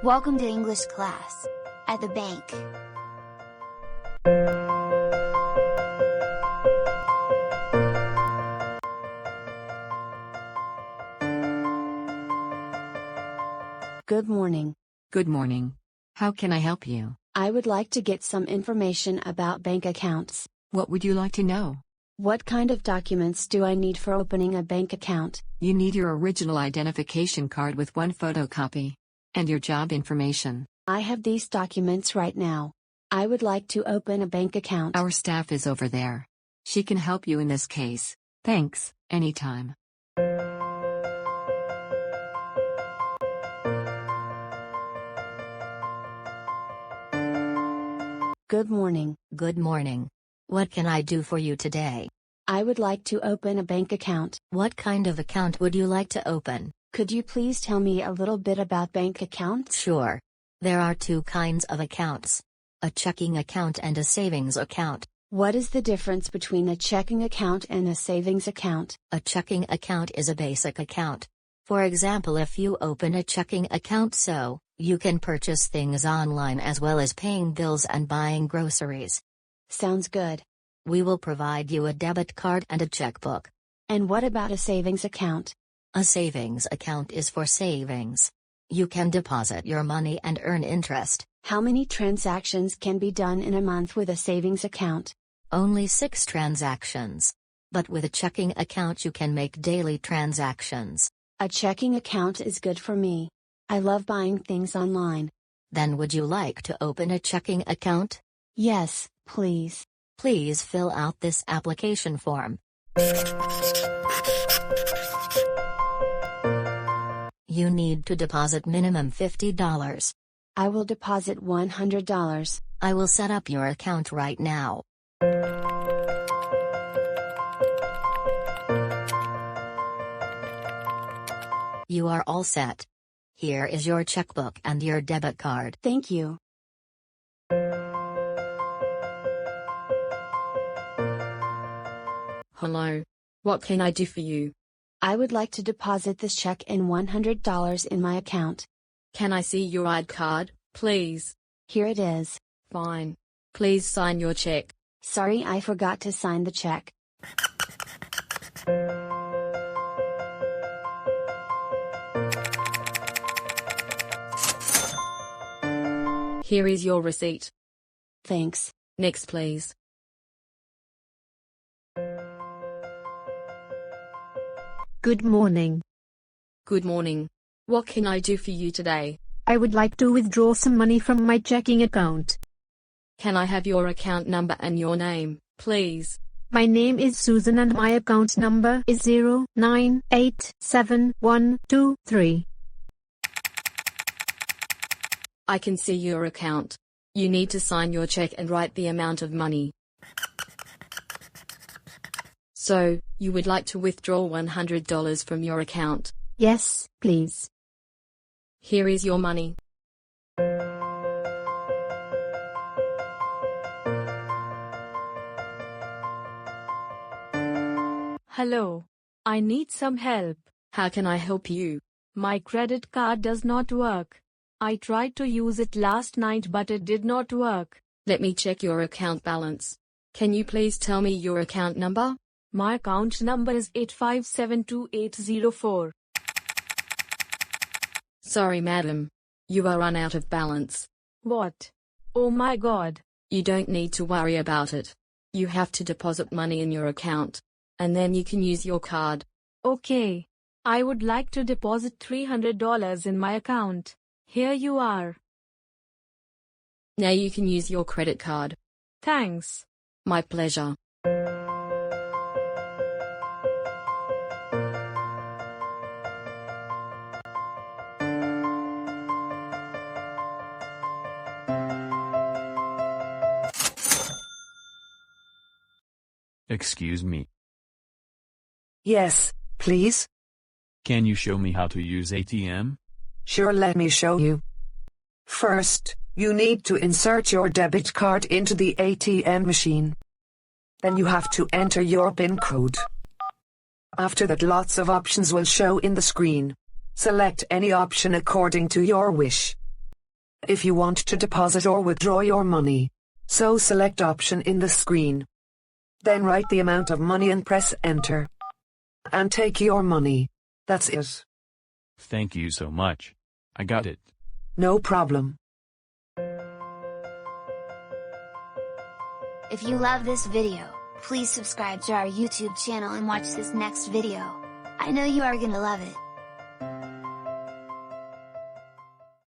Welcome to English class. At the bank. Good morning. Good morning. How can I help you? I would like to get some information about bank accounts. What would you like to know? What kind of documents do I need for opening a bank account? You need your original identification card with one photocopy. And your job information. I have these documents right now. I would like to open a bank account. Our staff is over there. She can help you in this case. Thanks, anytime. Good morning. Good morning. What can I do for you today? I would like to open a bank account. What kind of account would you like to open? Could you please tell me a little bit about bank accounts? Sure. There are two kinds of accounts. A checking account and a savings account. What is the difference between a checking account and a savings account? A checking account is a basic account. For example, if you open a checking account so, you can purchase things online as well as paying bills and buying groceries. Sounds good. We will provide you a debit card and a checkbook. And what about a savings account? A savings account is for savings. You can deposit your money and earn interest. How many transactions can be done in a month with a savings account? Only 6 transactions. But with a checking account you can make daily transactions. A checking account is good for me. I love buying things online. Then would you like to open a checking account? Yes, please. Please fill out this application form. You need to deposit minimum $50. I will deposit $100. I will set up your account right now. You are all set. Here is your checkbook and your debit card. Thank you. Hello. What can I do for you? I would like to deposit this check and $100 in my account. Can I see your ID card, please? Here it is. Fine. Please sign your check. Sorry, I forgot to sign the check. Here is your receipt. Thanks. Next, please. Good morning. Good morning. What can I do for you today? I would like to withdraw some money from my checking account. Can I have your account number and your name, please? My name is Susan and my account number is 0987123. I can see your account. You need to sign your check and write the amount of money. So, you would like to withdraw $100 from your account? Yes, please. Here is your money. Hello. I need some help. How can I help you? My credit card does not work. I tried to use it last night but it did not work. Let me check your account balance. Can you please tell me your account number? My account number is 8572804. Sorry, madam. You are run out of balance. What? Oh my God. You don't need to worry about it. You have to deposit money in your account. And then you can use your card. Okay. I would like to deposit $300 in my account. Here you are. Now you can use your credit card. Thanks. My pleasure. Excuse me. Yes, please. Can you show me how to use ATM? Sure, let me show you. First, you need to insert your debit card into the ATM machine. Then you have to enter your PIN code. After that, lots of options will show in the screen. Select any option according to your wish. if you want to deposit or withdraw your money. So select option in the screen. Then write the amount of money and press enter. And take your money. That's it. Thank you so much. I got it. No problem. If you love this video, please subscribe to our YouTube channel and watch this next video. I know you are gonna love it.